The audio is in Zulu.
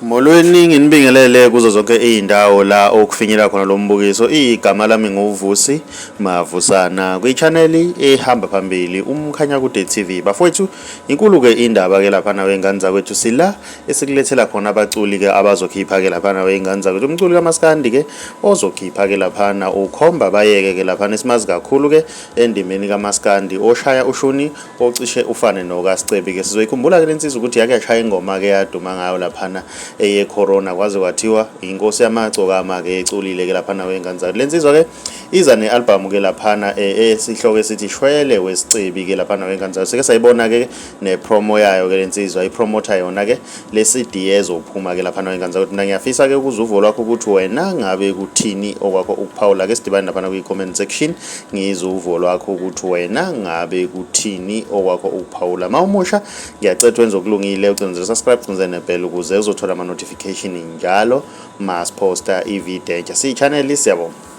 Molweni nginibingelele kuzo zonke izindawo la okufinyela khona lo mbukiso. Igama lami nguVusi Mavusana kwi-channel ehamba phambili umkhanya kude TV. Bafowethu inkulu ke indaba ke lapha nawe ingane zakwethu sila esikulethela khona abaculi ke abazokhipha ke lapha nawe ingane zakwethu. Umculi kaMaskandi ke ozokhipha ke lapha na ukhomba bayeke ke lapha nesimazi kakhulu ke endimeni kaMaskandi oshaya ushuni ocishe ufane nokaScebi ke sizoyikhumbula ke lensizwa ukuthi yake yashaya ingoma ke yaduma ngayo lapha na eye corona kwaze kwathiwa inkosi yamagcokama ke eculile ke lapha nawe ingane zayo. Lensizwa ke iza nealbum ke lapha esihloko esithi shwele wescebi ke lapha nawe ingane zayo. Sike sayibona ke nepromo yayo ke lensizwa ipromoter yona ke le CD ezophuma ke lapha nawe ingane zayo. Mina ngiyafisa ke ukuzuvo lwakho ukuthi wena ngabe kuthini okwakho ukuphawula ke sidibane lapha kwi comment section ngizuvo lwakho ukuthi wena ngabe kuthini okwakho ukuphawula. Mawumusha ngiyacela wenze okulungile ucenzele subscribe ucenzele nebell ukuze uzothola notification njalo mas poster i-video entsha. Si channel siyabonga.